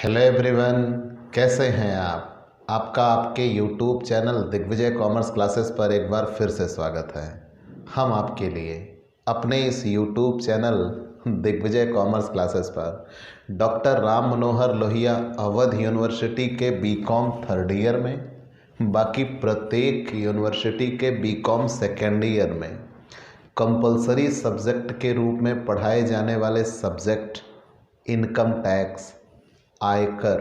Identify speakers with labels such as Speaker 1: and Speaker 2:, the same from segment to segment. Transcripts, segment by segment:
Speaker 1: Hello everyone, कैसे हैं आप। आपका आपके YouTube channel Digvijay commerce classes पर एक बार फिर से स्वागत है। हम आपके लिए अपने इस YouTube channel Digvijay commerce classes पर डॉक्टर राम मनोहर लोहिया अवध यूनिवर्सिटी के बीकॉम थर्ड ईयर में, बाकी प्रत्येक यूनिवर्सिटी के बीकॉम सेकेंड ईयर में कंपलसरी सब्जेक्ट के रूप में पढ़ाए जाने वाले सब्जेक्ट इनकम टैक्स, आयकर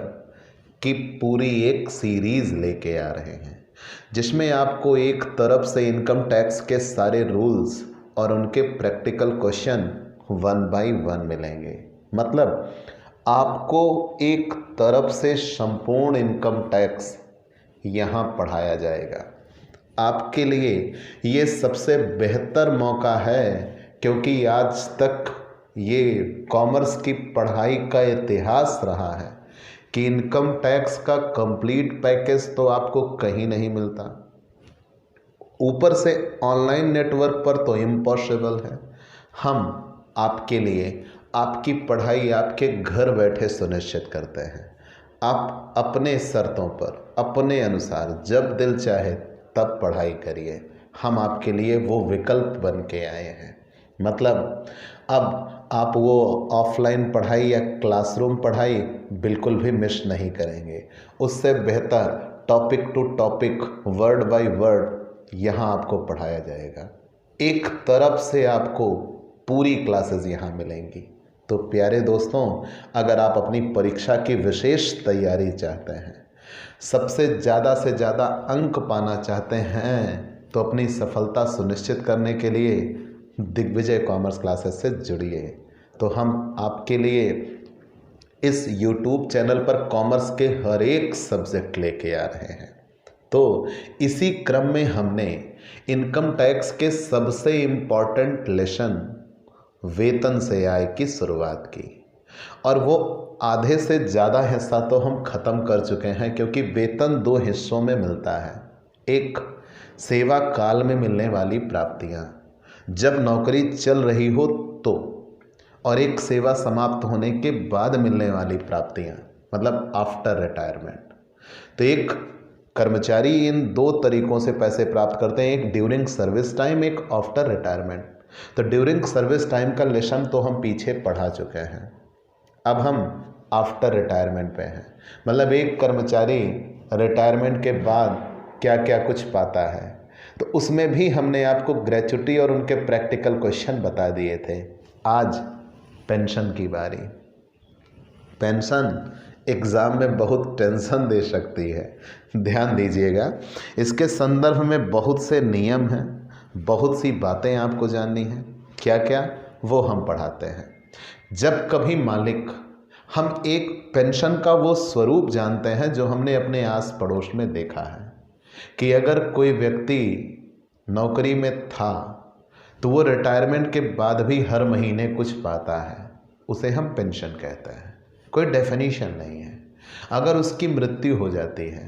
Speaker 1: की पूरी एक सीरीज़ लेके आ रहे हैं, जिसमें आपको एक तरफ से इनकम टैक्स के सारे रूल्स और उनके प्रैक्टिकल क्वेश्चन 1 बाय 1 मिलेंगे। मतलब आपको एक तरफ से संपूर्ण इनकम टैक्स यहाँ पढ़ाया जाएगा। आपके लिए ये सबसे बेहतर मौका है, क्योंकि आज तक ये कॉमर्स की पढ़ाई का इतिहास रहा है कि इनकम टैक्स का कंप्लीट पैकेज तो आपको कहीं नहीं मिलता, ऊपर से ऑनलाइन नेटवर्क पर तो इम्पॉसिबल है। हम आपके लिए आपकी पढ़ाई आपके घर बैठे सुनिश्चित करते हैं। आप अपने शर्तों पर अपने अनुसार जब दिल चाहे तब पढ़ाई करिए। हम आपके लिए वो विकल्प बन के आए हैं। मतलब अब आप वो ऑफलाइन पढ़ाई या क्लासरूम पढ़ाई बिल्कुल भी मिस नहीं करेंगे। उससे बेहतर topic to topic, word by word यहाँ आपको पढ़ाया जाएगा। एक तरफ से आपको पूरी क्लासेस यहाँ मिलेंगी। तो प्यारे दोस्तों, अगर आप अपनी परीक्षा की विशेष तैयारी चाहते हैं, सबसे ज़्यादा से ज़्यादा अंक पाना चाहते हैं, तो अपनी सफलता सुनिश्चित करने के लिए दिग्विजय कॉमर्स क्लासेस से जुड़िए। तो हम आपके लिए इस YouTube चैनल पर कॉमर्स के हर एक सब्जेक्ट लेके आ रहे हैं। तो इसी क्रम में हमने इनकम टैक्स के सबसे इम्पॉर्टेंट लेसन वेतन से आय की शुरुआत की, और वो आधे से ज़्यादा हिस्सा तो हम ख़त्म कर चुके हैं, क्योंकि वेतन 2 हिस्सों में मिलता है। एक सेवा काल में मिलने वाली प्राप्तियाँ, जब नौकरी चल रही हो तो, और एक सेवा समाप्त होने के बाद मिलने वाली प्राप्तियाँ, मतलब आफ्टर रिटायरमेंट। तो एक कर्मचारी इन 2 तरीक़ों से पैसे प्राप्त करते हैं, एक ड्यूरिंग सर्विस टाइम, एक आफ्टर रिटायरमेंट। तो ड्यूरिंग सर्विस टाइम का लेसन तो हम पीछे पढ़ा चुके हैं। अब हम आफ्टर रिटायरमेंट पे हैं। मतलब एक कर्मचारी रिटायरमेंट के बाद क्या क्या कुछ पाता है, तो उसमें भी हमने आपको ग्रेच्युटी और उनके प्रैक्टिकल क्वेश्चन बता दिए थे। आज पेंशन की बारी। पेंशन एग्ज़ाम में बहुत टेंशन दे सकती है, ध्यान दीजिएगा। इसके संदर्भ में बहुत से नियम हैं, बहुत सी बातें आपको जाननी हैं। क्या क्या, वो हम पढ़ाते हैं। जब कभी मालिक, हम एक पेंशन का वो स्वरूप जानते हैं जो हमने अपने आस पड़ोस में देखा है, कि अगर कोई व्यक्ति नौकरी में था तो वो रिटायरमेंट के बाद भी हर महीने कुछ पाता है, उसे हम पेंशन कहते हैं। कोई डेफिनेशन नहीं है। अगर उसकी मृत्यु हो जाती है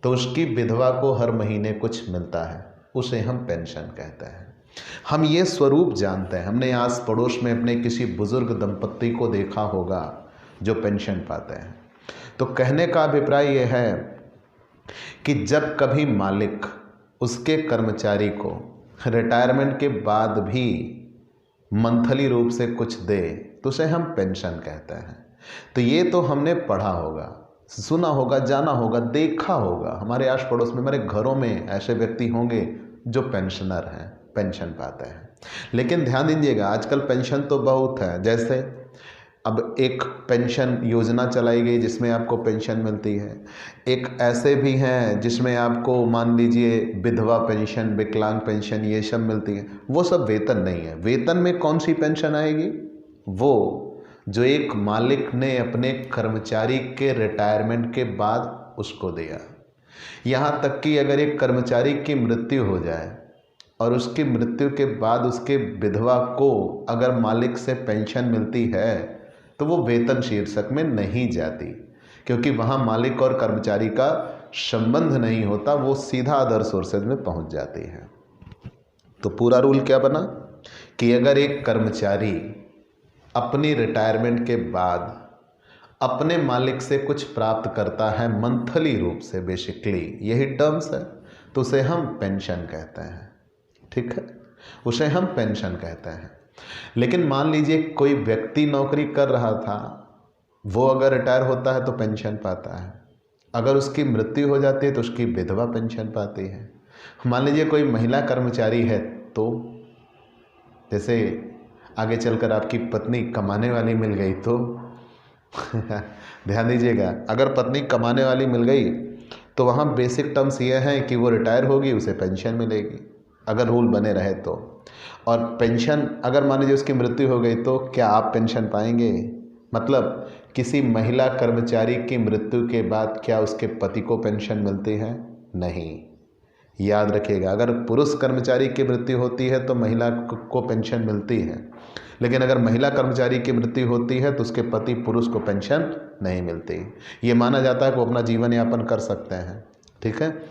Speaker 1: तो उसकी विधवा को हर महीने कुछ मिलता है, उसे हम पेंशन कहते हैं। हम ये स्वरूप जानते हैं। हमने आस पड़ोस में अपने किसी बुजुर्ग दंपत्ति को देखा होगा जो पेंशन पाते हैं। तो कहने का अभिप्राय यह है कि जब कभी मालिक उसके कर्मचारी को रिटायरमेंट के बाद भी मंथली रूप से कुछ दे, तो उसे हम पेंशन कहते हैं। तो ये तो हमने पढ़ा होगा, सुना होगा, जाना होगा, देखा होगा। हमारे आस पड़ोस में, हमारे घरों में ऐसे व्यक्ति होंगे जो पेंशनर हैं, पेंशन पाते हैं। लेकिन ध्यान दीजिएगा, आजकल पेंशन तो बहुत है। जैसे अब एक पेंशन योजना चलाई गई जिसमें आपको पेंशन मिलती है। एक ऐसे भी हैं जिसमें आपको मान लीजिए विधवा पेंशन, विकलांग पेंशन, ये सब मिलती है। वो सब वेतन नहीं है। वेतन में कौन सी पेंशन आएगी? वो जो एक मालिक ने अपने कर्मचारी के रिटायरमेंट के बाद उसको दिया। यहाँ तक कि अगर एक कर्मचारी की मृत्यु हो जाए और उसकी मृत्यु के बाद उसके विधवा को अगर मालिक से पेंशन मिलती है, तो वो वेतन शीर्षक में नहीं जाती, क्योंकि वहाँ मालिक और कर्मचारी का संबंध नहीं होता, वो सीधा अदर सोर्सेज में पहुँच जाती है। तो पूरा रूल क्या बना कि अगर एक कर्मचारी अपनी रिटायरमेंट के बाद अपने मालिक से कुछ प्राप्त करता है मंथली रूप से, बेसिकली यही टर्म्स है, तो उसे हम पेंशन कहते हैं। ठीक है, उसे हम पेंशन कहते हैं। लेकिन मान लीजिए कोई व्यक्ति नौकरी कर रहा था, वो अगर रिटायर होता है तो पेंशन पाता है, अगर उसकी मृत्यु हो जाती है तो उसकी विधवा पेंशन पाती है। मान लीजिए कोई महिला कर्मचारी है, तो जैसे आगे चलकर आपकी पत्नी कमाने वाली मिल गई तो ध्यान दीजिएगा, अगर पत्नी कमाने वाली मिल गई तो वहाँ बेसिक टर्म्स ये हैं कि वो रिटायर होगी, उसे पेंशन मिलेगी अगर रूल बने रहे तो। और पेंशन अगर मान लीजिए उसकी मृत्यु हो गई तो क्या आप पेंशन पाएंगे? मतलब किसी महिला कर्मचारी की मृत्यु के बाद क्या उसके पति को पेंशन मिलती है? नहीं। याद रखिएगा, अगर पुरुष कर्मचारी की मृत्यु होती है तो महिला को पेंशन मिलती है, लेकिन अगर महिला कर्मचारी की मृत्यु होती है तो उसके पति पुरुष को पेंशन नहीं मिलती। ये माना जाता है कि वो अपना जीवन यापन कर सकते हैं। ठीक है,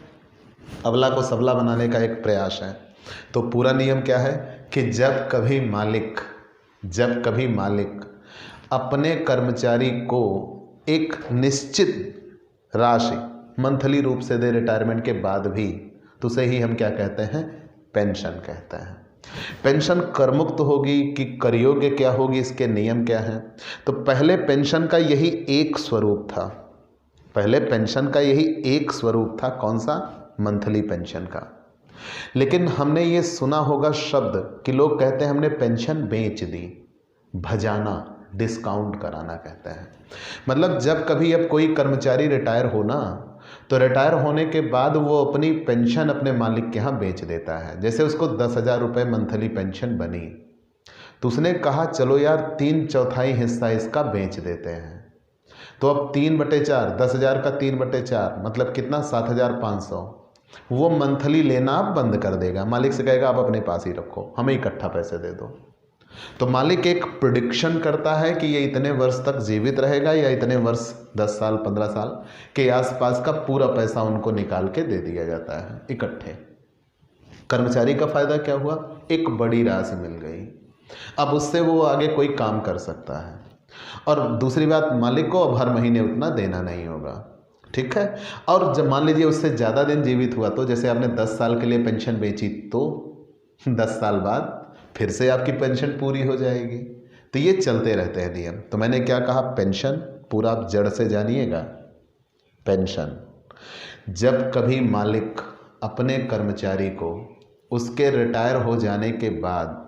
Speaker 1: अबला को सबला बनाने का एक प्रयास है। तो पूरा नियम क्या है कि जब कभी मालिक अपने कर्मचारी को एक निश्चित राशि मंथली रूप से दे रिटायरमेंट के बाद भी, तो उसे ही हम क्या कहते हैं? पेंशन कहते हैं। पेंशन करमुक्त होगी कि करयोग्य क्या होगी, इसके नियम क्या हैं? तो पहले पेंशन का यही एक स्वरूप था, कौन सा? मंथली पेंशन का। लेकिन हमने ये सुना होगा शब्द कि लोग कहते हैं हमने पेंशन बेच दी, भजाना, डिस्काउंट कराना कहते हैं। मतलब जब कभी अब कोई कर्मचारी रिटायर हो ना, तो रिटायर होने के बाद वो अपनी पेंशन अपने मालिक के यहाँ बेच देता है। जैसे उसको 10,000 रुपये मंथली पेंशन बनी, तो उसने कहा चलो यार 3/4 हिस्सा इसका बेच देते हैं। तो अब 3/4, 10,000 का 3/4 मतलब कितना? 7,500। वो मंथली लेना आप बंद कर देगा, मालिक से कहेगा आप अपने पास ही रखो, हमें इकट्ठा पैसे दे दो। तो मालिक एक प्रिडिक्शन करता है कि ये इतने वर्ष तक जीवित रहेगा या इतने वर्ष 10 साल 15 साल के आसपास का पूरा पैसा उनको निकाल के दे दिया जाता है इकट्ठे। कर्मचारी का फायदा क्या हुआ? एक बड़ी राशि मिल गई, अब उससे वो आगे कोई काम कर सकता है। और दूसरी बात, मालिक को अब हर महीने उतना देना नहीं होगा। ठीक है, और जब मान लीजिए उससे ज़्यादा दिन जीवित हुआ, तो जैसे आपने 10 साल के लिए पेंशन बेची, तो 10 साल बाद फिर से आपकी पेंशन पूरी हो जाएगी। तो ये चलते रहते हैं नियम। तो मैंने क्या कहा? पेंशन पूरा आप जड़ से जानिएगा। पेंशन जब कभी मालिक अपने कर्मचारी को उसके रिटायर हो जाने के बाद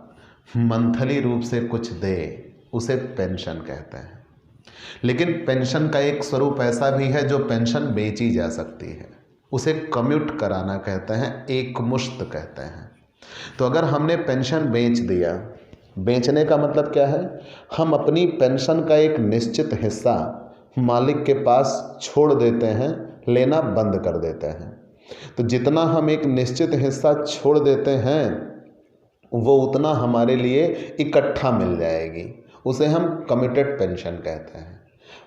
Speaker 1: मंथली रूप से कुछ दे, उसे पेंशन कहते हैं। लेकिन पेंशन का एक स्वरूप ऐसा भी है जो पेंशन बेची जा सकती है, उसे कम्यूट कराना कहते हैं, एकमुश्त कहते हैं। तो अगर हमने पेंशन बेच दिया, बेचने का मतलब क्या है? हम अपनी पेंशन का एक निश्चित हिस्सा मालिक के पास छोड़ देते हैं, लेना बंद कर देते हैं। तो जितना हम एक निश्चित हिस्सा छोड़ देते हैं वो उतना हमारे लिए इकट्ठा मिल जाएगी, उसे हम कमिटेड पेंशन कहते हैं।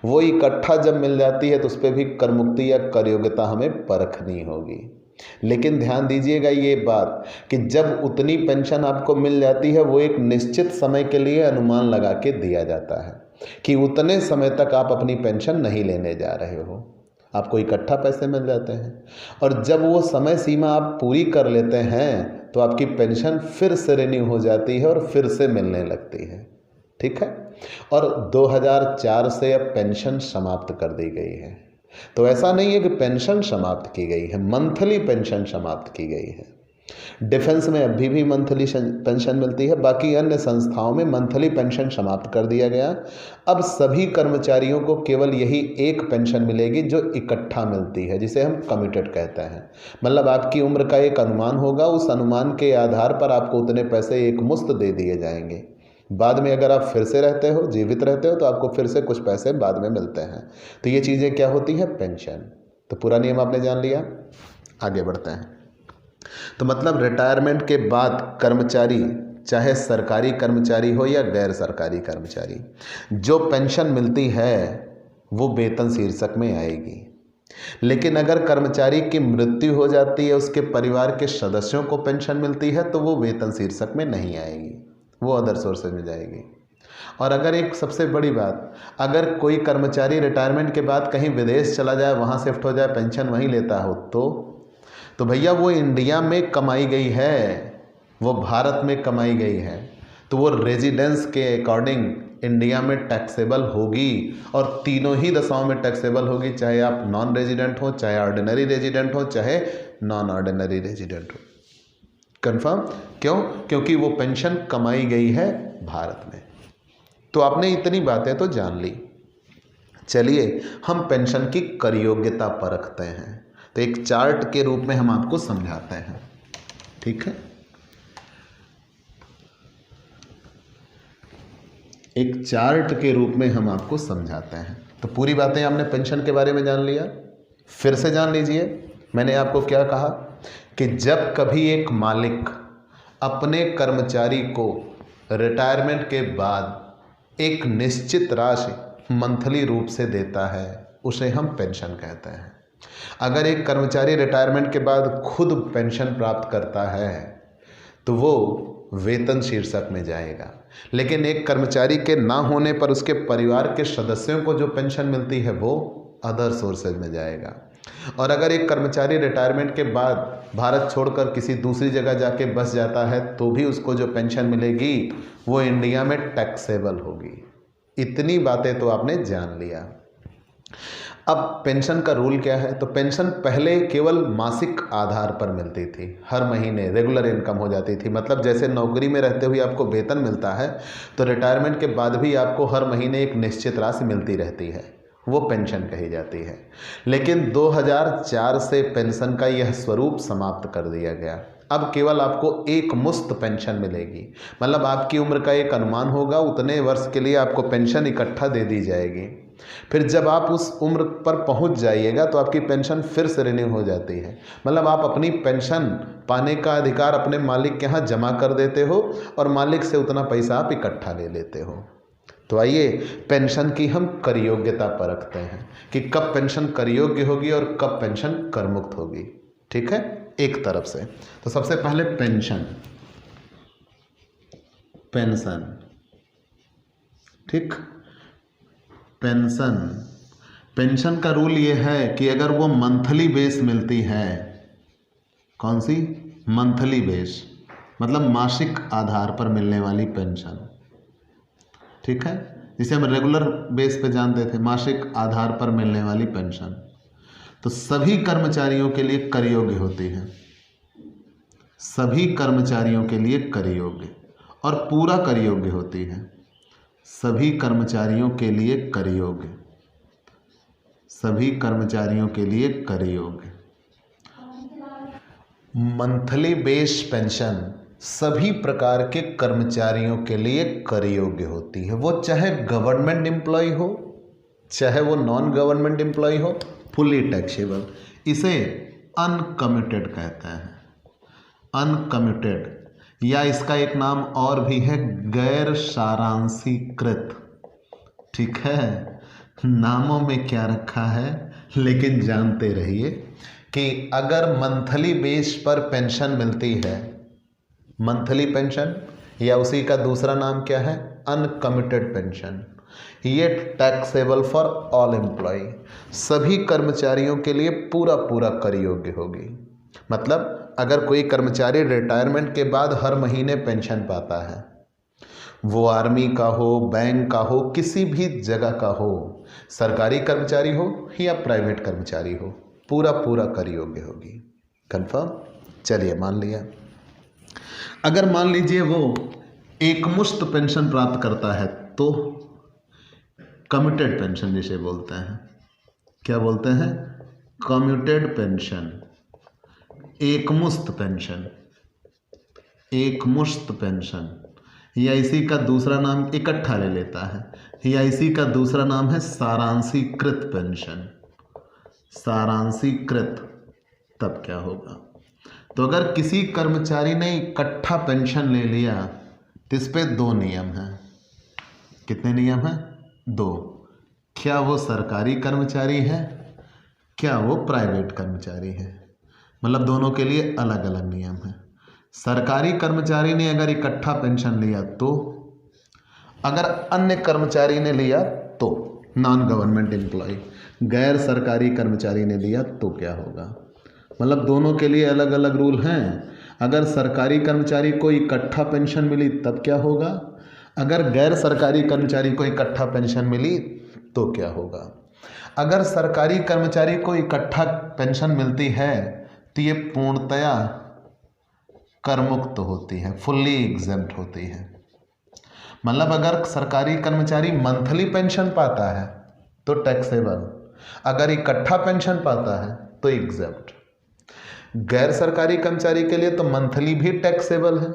Speaker 1: वो इकट्ठा जब मिल जाती है तो उस पर भी कर मुक्ति या कर योग्यता हमें परखनी होगी। लेकिन ध्यान दीजिएगा ये बात कि जब उतनी पेंशन आपको मिल जाती है, वो एक निश्चित समय के लिए अनुमान लगा के दिया जाता है कि उतने समय तक आप अपनी पेंशन नहीं लेने जा रहे हो, आपको इकट्ठा पैसे मिल जाते हैं। और जब वो समय सीमा आप पूरी कर लेते हैं तो आपकी पेंशन फिर से रिन्यू हो जाती है और फिर से मिलने लगती है। ठीक है, और 2004 से अब पेंशन समाप्त कर दी गई है। तो ऐसा नहीं है कि पेंशन समाप्त की गई है, मंथली पेंशन समाप्त की गई है। डिफेंस में अभी भी मंथली पेंशन मिलती है, बाकी अन्य संस्थाओं में मंथली पेंशन समाप्त कर दिया गया। अब सभी कर्मचारियों को केवल यही एक पेंशन मिलेगी जो इकट्ठा मिलती है, जिसे हम कमिटेड कहते हैं। मतलब आपकी उम्र का एक अनुमान होगा, उस अनुमान के आधार पर आपको उतने पैसे एक मुश्त दे दिए जाएंगे। बाद में अगर आप फिर से रहते हो, जीवित रहते हो, तो आपको फिर से कुछ पैसे बाद में मिलते हैं। तो ये चीज़ें क्या होती हैं? पेंशन। तो पूरा नियम आपने जान लिया, आगे बढ़ते हैं। तो मतलब रिटायरमेंट के बाद कर्मचारी, चाहे सरकारी कर्मचारी हो या गैर सरकारी कर्मचारी, जो पेंशन मिलती है वो वेतन शीर्षक में आएगी। लेकिन अगर कर्मचारी की मृत्यु हो जाती है, उसके परिवार के सदस्यों को पेंशन मिलती है, तो वो वेतन शीर्षक में नहीं आएगी, वो अदर सोर्सेज में जाएगी। और अगर एक सबसे बड़ी बात, अगर कोई कर्मचारी रिटायरमेंट के बाद कहीं विदेश चला जाए, वहाँ शिफ्ट हो जाए, पेंशन वहीं लेता हो, तो भैया वो इंडिया में कमाई गई है, वो भारत में कमाई गई है, तो वो रेजिडेंस के अकॉर्डिंग इंडिया में टैक्सेबल होगी, और तीनों ही दशाओं में टैक्सेबल होगी, चाहे आप नॉन रेजिडेंट हो, चाहे ऑर्डिनरी रेजिडेंट हो, चाहे नॉन ऑर्डिनरी रेजिडेंट हो। कंफर्म? क्यों? क्योंकि वो पेंशन कमाई गई है भारत में। तो आपने इतनी बातें तो जान ली। चलिए हम पेंशन की कर योग्यता परखते हैं, तो एक चार्ट के रूप में हम आपको समझाते हैं, ठीक है? एक चार्ट के रूप में हम आपको समझाते हैं। तो पूरी बातें आपने पेंशन के बारे में जान लिया, फिर से जान लीजिए। मैंने आपको क्या कहा कि जब कभी एक मालिक अपने कर्मचारी को रिटायरमेंट के बाद एक निश्चित राशि मंथली रूप से देता है, उसे हम पेंशन कहते हैं। अगर एक कर्मचारी रिटायरमेंट के बाद खुद पेंशन प्राप्त करता है तो वो वेतन शीर्षक में जाएगा, लेकिन एक कर्मचारी के ना होने पर उसके परिवार के सदस्यों को जो पेंशन मिलती है वो अदर सोर्सेज में जाएगा। और अगर एक कर्मचारी रिटायरमेंट के बाद भारत छोड़कर किसी दूसरी जगह जाके बस जाता है तो भी उसको जो पेंशन मिलेगी वो इंडिया में टैक्सेबल होगी। इतनी बातें तो आपने जान लिया। अब पेंशन का रूल क्या है? तो पेंशन पहले केवल मासिक आधार पर मिलती थी, हर महीने रेगुलर इनकम हो जाती थी। मतलब जैसे नौकरी में रहते हुए आपको वेतन मिलता है, तो रिटायरमेंट के बाद भी आपको हर महीने एक निश्चित राशि मिलती रहती है, वो पेंशन कही जाती है। लेकिन 2004 से पेंशन का यह स्वरूप समाप्त कर दिया गया। अब केवल आपको एक मुश्त पेंशन मिलेगी, मतलब आपकी उम्र का एक अनुमान होगा, उतने वर्ष के लिए आपको पेंशन इकट्ठा दे दी जाएगी। फिर जब आप उस उम्र पर पहुंच जाइएगा तो आपकी पेंशन फिर से रिन्यू हो जाती है। मतलब आप अपनी पेंशन पाने का अधिकार अपने मालिक के यहाँ जमा कर देते हो और मालिक से उतना पैसा आप इकट्ठा ले लेते हो। तो आइए पेंशन की हम कर योग्यता परखते हैं कि कब पेंशन कर योग्य होगी और कब पेंशन कर मुक्त होगी। ठीक है, एक तरफ से। तो सबसे पहले पेंशन, ठीक, पेंशन का रूल ये है कि अगर वो मंथली बेस मिलती है, कौन सी? मंथली बेस, मतलब मासिक आधार पर मिलने वाली पेंशन, ठीक है, जिसे हम रेगुलर बेस पे जानते थे, मासिक आधार पर मिलने वाली पेंशन, तो सभी कर्मचारियों के लिए कर योग्य होती है, सभी कर्मचारियों के लिए कर योग्य और पूरा कर योग्य होती है, सभी कर्मचारियों के लिए कर योग्य, सभी कर्मचारियों के लिए कर योग्य। मंथली बेस पेंशन सभी प्रकार के कर्मचारियों के लिए कर योग्य होती है, वो चाहे गवर्नमेंट एम्प्लॉय हो चाहे वो नॉन गवर्नमेंट एम्प्लॉय हो, फुली टैक्सेबल। इसे अनकमिटेड कहते हैं, अनकमिटेड, या इसका एक नाम और भी है गैर सारांशीकृत। ठीक है, नामों में क्या रखा है, लेकिन जानते रहिए कि अगर मंथली बेस पर पेंशन मिलती है, मंथली पेंशन, या उसी का दूसरा नाम क्या है, अनकमिटेड पेंशन, ये टैक्सेबल फॉर ऑल एम्प्लॉय, सभी कर्मचारियों के लिए पूरा पूरा कर योग्य होगी। मतलब अगर कोई कर्मचारी रिटायरमेंट के बाद हर महीने पेंशन पाता है, वो आर्मी का हो, बैंक का हो, किसी भी जगह का हो, सरकारी कर्मचारी हो या प्राइवेट कर्मचारी हो, पूरा पूरा कर योग्य होगी। कंफर्म? चलिए मान लिया। अगर मान लीजिए वो एक मुश्त पेंशन प्राप्त करता है तो कम्यूटेड पेंशन जिसे बोलते हैं, क्या बोलते हैं? कम्यूटेड पेंशन, एक मुश्त पेंशन, एक मुश्त पेंशन, या इसी का दूसरा नाम इकट्ठा ले लेता है, या इसी का दूसरा नाम है सारांशीकृत पेंशन, सारांशीकृत। तब क्या होगा? तो अगर किसी कर्मचारी ने इकट्ठा पेंशन ले लिया तो इस पे दो नियम हैं। कितने नियम हैं? दो। क्या वो सरकारी कर्मचारी है, क्या वो प्राइवेट कर्मचारी है, मतलब दोनों के लिए अलग अलग नियम है। सरकारी कर्मचारी ने अगर इकट्ठा पेंशन लिया तो, अगर अन्य कर्मचारी ने लिया तो नॉन गवर्नमेंट एम्प्लॉय, गैर सरकारी कर्मचारी ने लिया तो क्या होगा। मतलब दोनों के लिए अलग अलग रूल हैं। अगर सरकारी कर्मचारी को इकट्ठा पेंशन मिली तब क्या होगा, अगर गैर सरकारी कर्मचारी को इकट्ठा पेंशन मिली तो क्या होगा। अगर सरकारी कर्मचारी को इकट्ठा पेंशन मिलती है तो ये पूर्णतया करमुक्त होती है, फुल्ली एग्जेम्प्ट होती है। मतलब अगर सरकारी कर्मचारी मंथली पेंशन पाता है तो टैक्सेबल, अगर इकट्ठा पेंशन पाता है तो एग्जेम्प्ट। गैर सरकारी कर्मचारी के लिए तो मंथली भी टैक्सेबल है,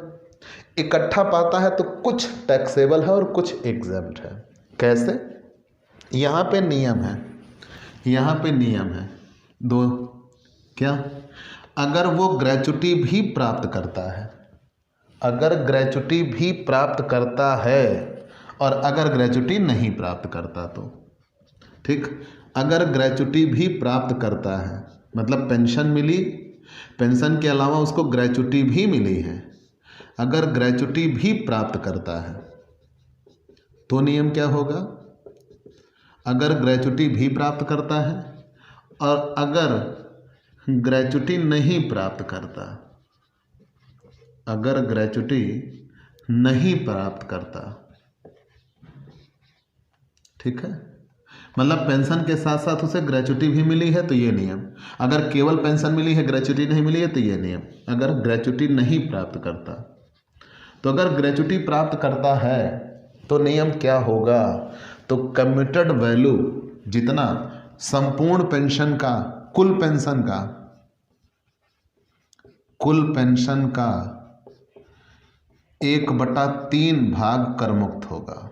Speaker 1: इकट्ठा पाता है तो कुछ टैक्सेबल है और कुछ एग्जेम्प्ट है। कैसे, यहाँ पे नियम है, यहाँ पे नियम है दो। क्या, अगर वो ग्रेच्युटी भी प्राप्त करता है, अगर ग्रेच्युटी भी प्राप्त करता है और अगर ग्रेच्युटी नहीं प्राप्त करता तो ठीक। अगर ग्रेच्युटी भी प्राप्त करता है मतलब पेंशन मिली, पेंशन के अलावा उसको ग्रेच्युटी भी मिली है, अगर ग्रेच्युटी भी प्राप्त करता है तो नियम क्या होगा, अगर ग्रेच्युटी भी प्राप्त करता है और अगर ग्रेच्युटी नहीं प्राप्त करता, अगर ग्रेच्युटी नहीं प्राप्त करता, ठीक है। मतलब पेंशन के साथ साथ उसे ग्रेच्युटी भी मिली है तो ये नियम, अगर केवल पेंशन मिली है ग्रेच्युटी नहीं मिली है तो ये नियम। अगर ग्रेच्युटी नहीं प्राप्त करता, तो अगर ग्रेच्युटी प्राप्त करता है तो नियम क्या होगा, तो कम्यूटेड वैल्यू जितना संपूर्ण पेंशन का, कुल पेंशन का, कुल पेंशन का 1/3 भाग कर मुक्त होगा,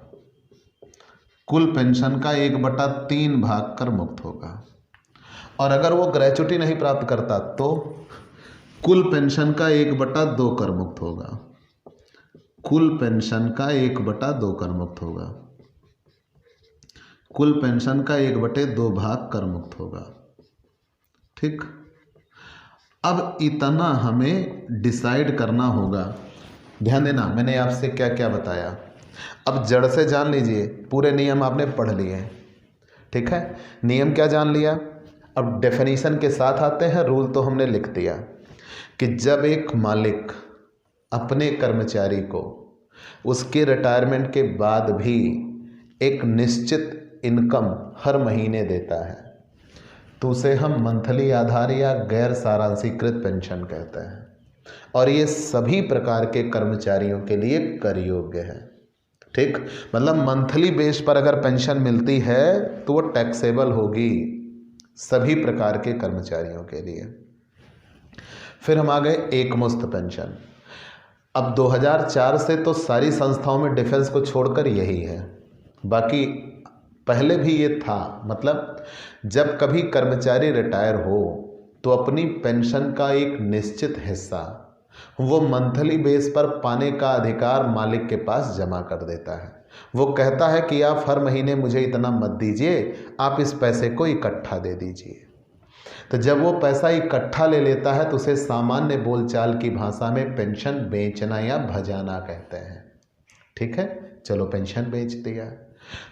Speaker 1: कुल पेंशन का 1/3 भाग कर मुक्त होगा। और अगर वो ग्रेच्युटी नहीं प्राप्त करता तो कुल पेंशन का 1/2 कर मुक्त होगा, कुल पेंशन का 1/2 कर मुक्त होगा, कुल पेंशन का 1/2 भाग कर मुक्त होगा, ठीक। अब इतना हमें डिसाइड करना होगा। ध्यान देना, मैंने आपसे क्या क्या बताया। अब जड़ से जान लीजिए, पूरे नियम आपने पढ़ लिए, ठीक है। नियम क्या जान लिया, अब डेफिनेशन के साथ आते हैं। रूल तो हमने लिख दिया कि जब एक मालिक अपने कर्मचारी को उसके रिटायरमेंट के बाद भी एक निश्चित इनकम हर महीने देता है तो उसे हम मंथली आधार या गैर सारांशीकृत पेंशन कहते हैं। और ये सभी प्रकार के कर्मचारियों के लिए कर योग्य है, ठीक। मतलब मंथली बेस पर अगर पेंशन मिलती है तो वो टैक्सेबल होगी सभी प्रकार के कर्मचारियों के लिए। फिर हम आ गए एकमुश्त पेंशन। अब 2004 से तो सारी संस्थाओं में डिफेंस को छोड़कर यही है, बाकी पहले भी ये था। मतलब जब कभी कर्मचारी रिटायर हो तो अपनी पेंशन का एक निश्चित हिस्सा वो मंथली बेस पर पाने का अधिकार मालिक के पास जमा कर देता है। वो कहता है कि आप हर महीने मुझे इतना मत दीजिए, आप इस पैसे को इकट्ठा दे दीजिए। तो जब वो पैसा इकट्ठा ले लेता है तो उसे सामान्य बोलचाल की भाषा में पेंशन बेचना या भजाना कहते हैं, ठीक है। चलो पेंशन बेच दिया,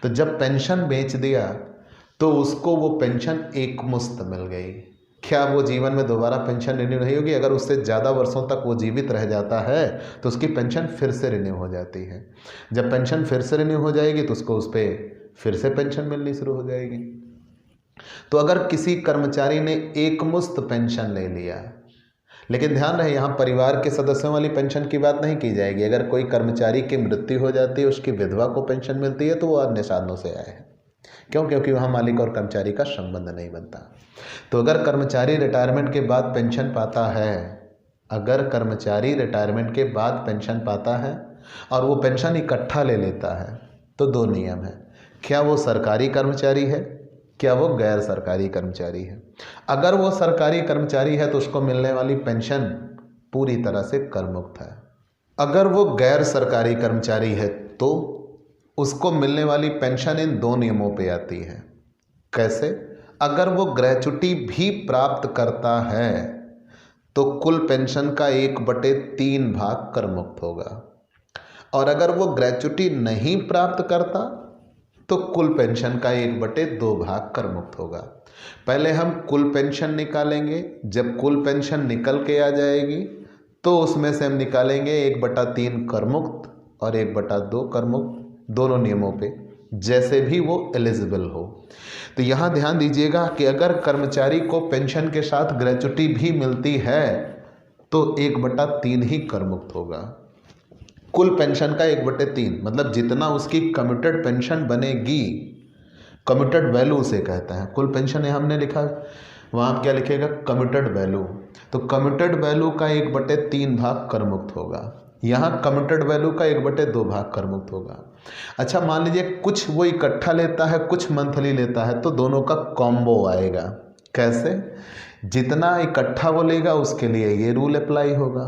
Speaker 1: तो जब पेंशन बेच दिया तो उसको वो पेंशन एकमुश्त मिल गई। क्या वो जीवन में दोबारा पेंशन रिन्यू नहीं होगी? अगर उससे ज़्यादा वर्षों तक वो जीवित रह जाता है तो उसकी पेंशन फिर से रिन्यू हो जाती है। जब पेंशन फिर से रिन्यू हो जाएगी तो उसको उस पर फिर से पेंशन मिलनी शुरू हो जाएगी। तो अगर किसी कर्मचारी ने एकमुश्त पेंशन ले लिया, लेकिन ध्यान रहे यहाँ परिवार के सदस्यों वाली पेंशन की बात नहीं की जाएगी। अगर कोई कर्मचारी की मृत्यु हो जाती है, उसकी विधवा को पेंशन मिलती है तो वो अन्य साधनों से आए हैं। क्यों? क्योंकि वहाँ मालिक और कर्मचारी का संबंध नहीं बनता। तो अगर कर्मचारी रिटायरमेंट के बाद पेंशन पाता है, अगर कर्मचारी रिटायरमेंट के बाद पेंशन पाता है और वो पेंशन इकट्ठा ले लेता है तो दो नियम है, क्या वो सरकारी कर्मचारी है, क्या वो गैर सरकारी कर्मचारी है। अगर वो सरकारी कर्मचारी है तो उसको मिलने वाली पेंशन पूरी तरह से कर मुक्त है। अगर वो गैर सरकारी कर्मचारी है तो उसको मिलने वाली पेंशन इन दो नियमों पे आती है। कैसे? अगर वो ग्रेच्युटी भी प्राप्त करता है तो कुल पेंशन का 1/3 भाग कर मुक्त होगा। और अगर वो ग्रेच्युटी नहीं प्राप्त करता तो कुल पेंशन का 1/2 भाग कर मुक्त होगा। पहले हम कुल पेंशन निकालेंगे, जब कुल पेंशन निकल के आ जाएगी तो उसमें से हम निकालेंगे 1/3 कर मुक्त और 1/2 कर मुक्त, दोनों नियमों पे जैसे भी वो एलिजिबल हो। तो यहाँ ध्यान दीजिएगा कि अगर कर्मचारी को पेंशन के साथ ग्रेच्युटी भी मिलती है तो 1/3 ही कर मुक्त होगा। कुल पेंशन का 1/3 मतलब जितना उसकी कम्यूटेड पेंशन बनेगी, कम्यूटेड वैल्यू उसे कहता है। कुल पेंशन यहाँ हमने लिखा, वहाँ क्या लिखेगा, कम्यूटेड वैल्यू। तो कम्यूटेड वैल्यू का 1/3 भाग कर मुक्त होगा, यहाँ कम्यूटेड वैल्यू का 1/2 भाग कर मुक्त होगा। अच्छा, मान लीजिए कुछ वो इकट्ठा लेता है, कुछ मंथली लेता है, तो दोनों का कॉम्बो आएगा। कैसे? जितना इकट्ठा वो लेगा उसके लिए ये रूल अप्लाई होगा,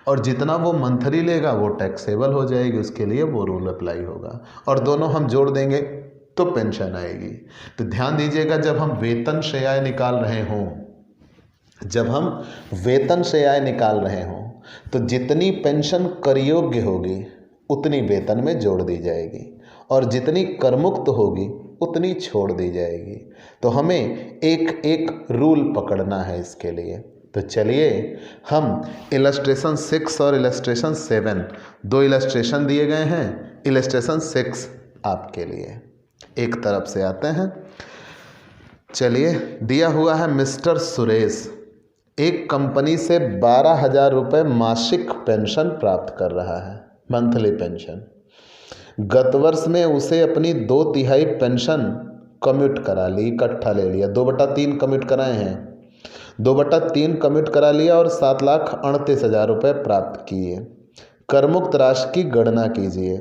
Speaker 1: और जितना वो मंथली लेगा वो टैक्सेबल हो जाएगी, उसके लिए वो रूल अप्लाई होगा, और दोनों हम जोड़ देंगे तो पेंशन आएगी। तो ध्यान दीजिएगा, जब हम वेतन से आय निकाल रहे हों, जब हम वेतन से आय निकाल रहे हों तो जितनी पेंशन कर योग्य होगी उतनी वेतन में जोड़ दी जाएगी, और जितनी करमुक्त होगी उतनी छोड़ दी जाएगी। तो हमें एक एक रूल पकड़ना है इसके लिए। तो चलिए हम इलस्ट्रेशन 6 और इलस्ट्रेशन 7 दो इलस्ट्रेशन दिए गए हैं। इलस्ट्रेशन 6 आपके लिए एक तरफ से आते हैं। चलिए, दिया हुआ है मिस्टर सुरेश एक कंपनी से 12,000 रुपये मासिक पेंशन प्राप्त कर रहा है, मंथली पेंशन। गत वर्ष में उसे अपनी 2/3 पेंशन कम्यूट करा ली, इकट्ठा ले लिया, 2/3 कम्यूट कराए हैं, 2/3 कम्यूट करा लिया और 7,38,000 रुपये प्राप्त किए। करमुक्त राशि की गणना कीजिए,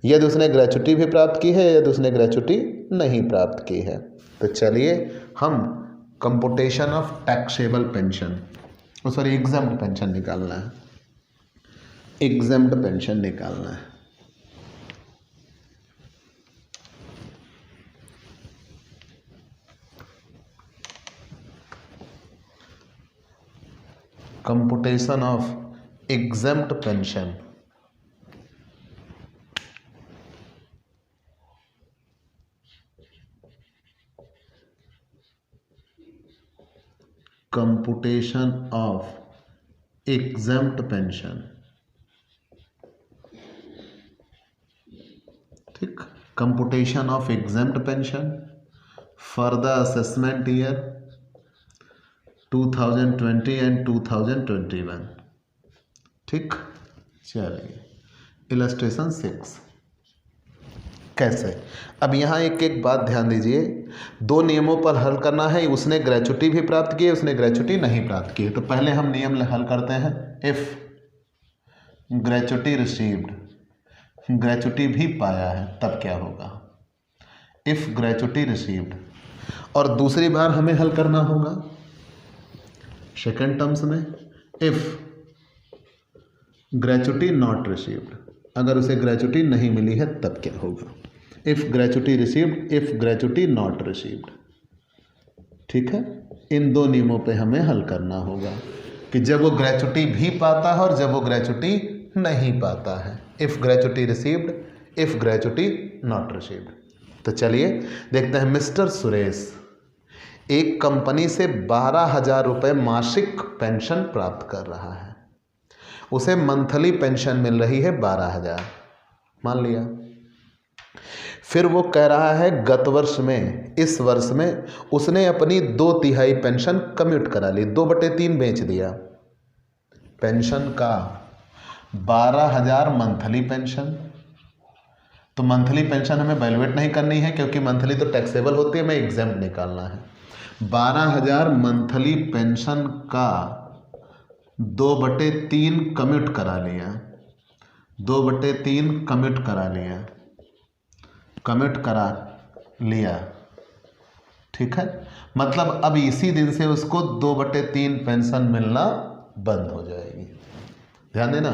Speaker 1: यदि उसने ग्रेच्युटी भी प्राप्त की है, यदि उसने ग्रेच्युटी नहीं प्राप्त की है। तो चलिए हम computation of taxable pension, sorry exempt pension निकालना है, एग्जम्प्ट पेंशन निकालना है। Computation of exempt pension, computation of exempt pension, ठीक, computation of exempt pension for the assessment year 2020 and 2021, ठीक। चलिए इलस्ट्रेशन 6 कैसे? अब यहाँ एक एक बात ध्यान दीजिए, दो नियमों पर हल करना है। उसने ग्रेच्युटी भी प्राप्त की है, उसने ग्रेच्युटी नहीं प्राप्त की है। तो पहले हम नियम हल करते हैं। इफ ग्रेच्युटी रिसीव्ड, ग्रेच्युटी भी पाया है तब क्या होगा, इफ ग्रेच्युटी रिसीव्ड। और दूसरी बार हमें हल करना होगा सेकेंड टर्म्स में, इफ ग्रेच्युटी नॉट रिसीव्ड, अगर उसे ग्रेच्युटी नहीं मिली है तब क्या होगा, if gratuity received, if gratuity not received, ठीक है। इन दो नियमों पे हमें हल करना होगा कि जब वो ग्रेच्युटी भी पाता है और जब वो ग्रेच्युटी नहीं पाता है, if gratuity received, if gratuity not received. तो चलिए देखते हैं। मिस्टर सुरेश एक कंपनी से 12,000 रुपये मासिक पेंशन प्राप्त कर रहा है, उसे मंथली पेंशन मिल रही है 12,000 मान लिया। फिर वो कह रहा है गत वर्ष में, इस वर्ष में उसने अपनी 2/3 पेंशन कम्यूट करा ली, 2/3 बेच दिया। पेंशन का 12,000 मंथली पेंशन, तो मंथली पेंशन हमें वैल्यूएट नहीं करनी है क्योंकि मंथली तो टैक्सेबल होती है, हमें एग्जाम्प्ट निकालना है। 12,000 मंथली पेंशन का 2/3 कम्यूट करा लिया, 2/3 कम्यूट करा लिया, कम्यूट करा लिया, ठीक है। मतलब अब इसी दिन से उसको 2/3 पेंशन मिलना बंद हो जाएगी। ध्यान देना,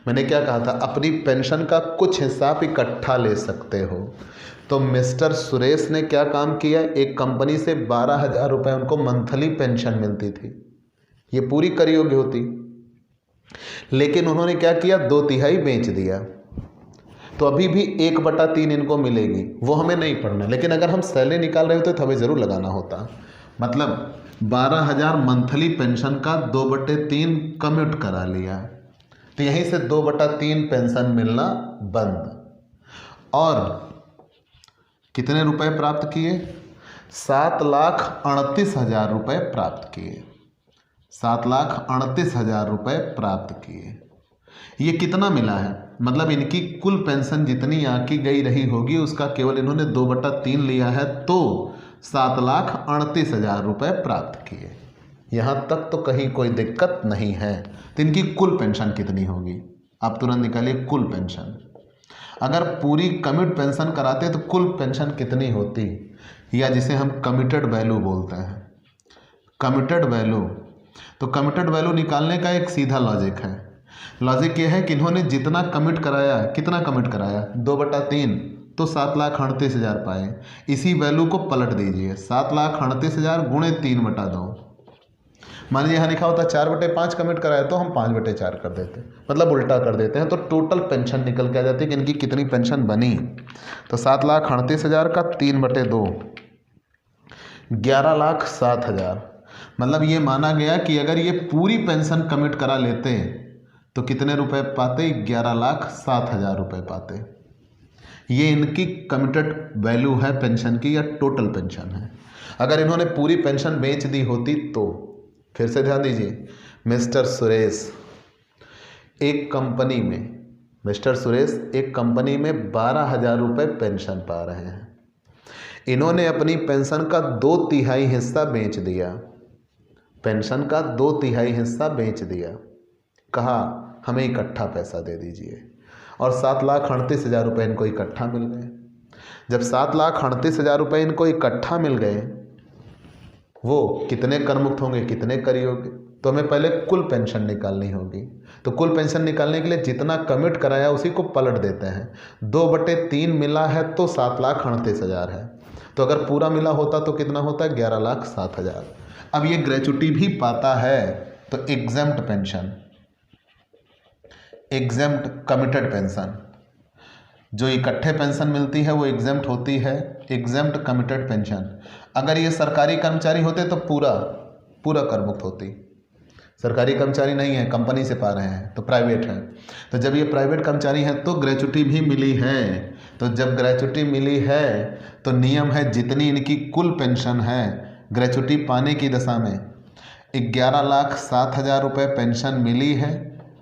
Speaker 1: मैंने क्या कहा था, अपनी पेंशन का कुछ हिस्सा आप इकट्ठा ले सकते हो। तो मिस्टर सुरेश ने क्या काम किया, एक कंपनी से 12,000 रुपये उनको मंथली पेंशन मिलती थी, ये पूरी कर योग्य होती, लेकिन उन्होंने क्या किया, 2/3 बेच दिया। तो अभी भी 1/3 इनको मिलेगी, वो हमें नहीं पढ़ना। लेकिन अगर हम सैलरी निकाल रहे होते तो हमें ज़रूर लगाना होता। मतलब 12,000 मंथली पेंशन का 2/3 कम्यूट करा लिया, तो यहीं से 2/3 पेंशन मिलना बंद। और कितने रुपए प्राप्त किए? 7,38,000 रुपये प्राप्त किए। 7,38,000 रुपये प्राप्त किए। ये कितना मिला है? मतलब इनकी कुल पेंशन जितनी आंकी गई रही होगी उसका केवल इन्होंने 2/3 लिया है, तो 7,38,000 रुपये प्राप्त किए। यहाँ तक तो कहीं कोई दिक्कत नहीं है। तो इनकी कुल पेंशन कितनी होगी? आप तुरंत निकालिए कुल पेंशन। अगर पूरी कमिट पेंशन कराते तो कुल पेंशन कितनी होती, या जिसे हम कमिटेड वैल्यू बोलते हैं, कमिटेड वैल्यू। तो कमिटेड वैल्यू निकालने का एक सीधा लॉजिक है। लॉजिक ये है कि इन्होंने जितना कमिट कराया, कितना कमिट कराया? 2/3, तो 7,38,000 पाए। इसी वैल्यू को पलट दीजिए, 7,38,000 गुणे 3/2। मान लीजिए यहाँ लिखा होता 4/5 कमिट कराया, तो हम 5/4 कर देते, मतलब उल्टा कर देते हैं, तो टोटल पेंशन निकल के आ जाती है कि इनकी कितनी पेंशन बनी। तो 7,38,000 का 3/2, 11,07,000। मतलब ये माना गया कि अगर ये पूरी पेंशन कमिट करा लेते तो कितने रुपए पाते? 11,07,000 रुपये पाते। ये इनकी कमिटेड वैल्यू है पेंशन की, या टोटल पेंशन है। अगर इन्होंने पूरी पेंशन बेच दी होती तो, फिर से ध्यान दीजिए, मिस्टर सुरेश एक कंपनी में 12,000 रुपये पेंशन पा रहे हैं। इन्होंने अपनी पेंशन का 2/3 हिस्सा बेच दिया, पेंशन का 2/3 हिस्सा बेच दिया। कहा हमें इकट्ठा पैसा दे दीजिए, और 7,38,000 रुपये इनको इकट्ठा मिल गए। जब 7,38,000 रुपये इनको इकट्ठा मिल गए, वो कितने कर मुक्त होंगे, कितने करी होंगे? तो हमें पहले कुल पेंशन निकालनी होगी। तो कुल पेंशन निकालने के लिए जितना कमिट कराया उसी को पलट देते हैं। 2/3 मिला है तो 7,38,000 है, तो अगर पूरा मिला होता तो कितना होता? 11,07,000। अब ये ग्रेचुटी भी पाता है, तो exempt pension, exempt committed pension, जो इकट्ठे पेंशन मिलती है वो एग्जेम्प्ट होती है, एग्जेम्प्ट कमिटेड पेंशन। अगर ये सरकारी कर्मचारी होते तो पूरा कर मुक्त होती। सरकारी कर्मचारी नहीं है, कंपनी से पा रहे हैं, तो प्राइवेट है। तो जब ये प्राइवेट कर्मचारी हैं तो ग्रेचुटी भी मिली है। तो जब ग्रेचुटी मिली है तो नियम है जितनी इनकी कुल पेंशन है ग्रेचुटी पाने की दशा में 11,07,000 रुपये पेंशन मिली है,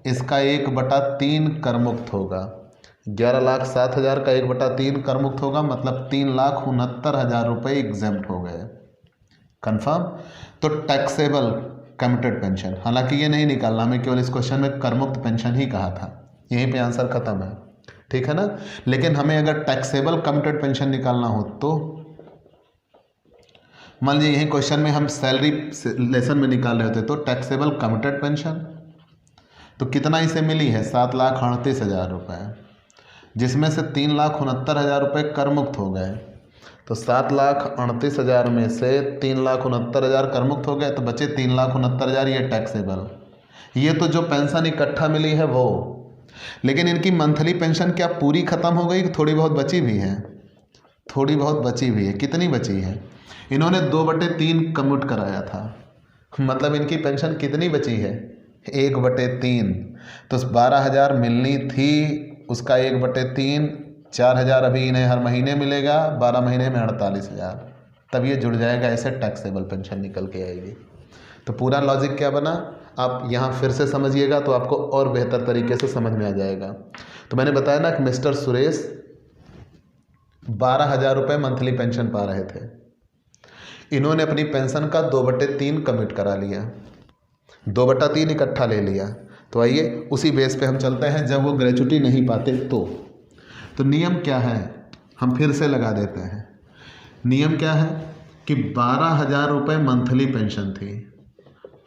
Speaker 1: इसका 1/3 कर मुक्त होगा। 11,07,000 का 1/3 कर मुक्त होगा, मतलब 3,69,000 रुपये एग्जेम्प्ट हो गए। कंफर्म? तो टैक्सेबल कमिटेड पेंशन, हालांकि ये नहीं निकालना, हमें केवल इस क्वेश्चन में कर मुक्त पेंशन ही कहा था, यहीं पे आंसर खत्म है, ठीक है ना। लेकिन हमें अगर टैक्सेबल कमिटेड पेंशन निकालना हो तो मान लीजिए यही क्वेश्चन में हम सैलरी लेसन में निकाल रहे होते, तो टैक्सेबल कमिटेड पेंशन तो कितना इसे मिली है? 7,38,000 रुपये, जिसमें से 3,69,000 रुपये कर मुक्त हो गए। तो 7,38,000 में से 3,69,000 कर मुक्त हो गए, तो बचे 3,69,000 ये टैक्सेबल। ये तो जो पेंशन इकट्ठा मिली है वो, लेकिन इनकी मंथली पेंशन क्या पूरी ख़त्म हो गई? थोड़ी बहुत बची भी है, थोड़ी बहुत बची भी है। कितनी बची है? इन्होंने 2/3 कम्यूट कराया था, मतलब इनकी पेंशन कितनी बची है? 1/3। तो 12,000 मिलनी थी, उसका 1/3, 4,000 अभी इन्हें हर महीने मिलेगा, 12 महीने में 48,000, तब ये जुड़ जाएगा, ऐसे टैक्सेबल पेंशन निकल के आएगी। तो पूरा लॉजिक क्या बना, आप यहाँ फिर से समझिएगा तो आपको और बेहतर तरीके से समझ में आ जाएगा। तो मैंने बताया ना कि मिस्टर सुरेश 12,000 रुपये मंथली पेंशन पा रहे थे, इन्होंने अपनी पेंशन का 2/3 कमिट करा लिया, 2/3 इकट्ठा ले लिया। तो आइए उसी बेस पे हम चलते हैं, जब वो ग्रेचुटी नहीं पाते तो नियम क्या है, हम फिर से लगा देते हैं। नियम क्या है कि 12,000 रुपये मंथली पेंशन थी,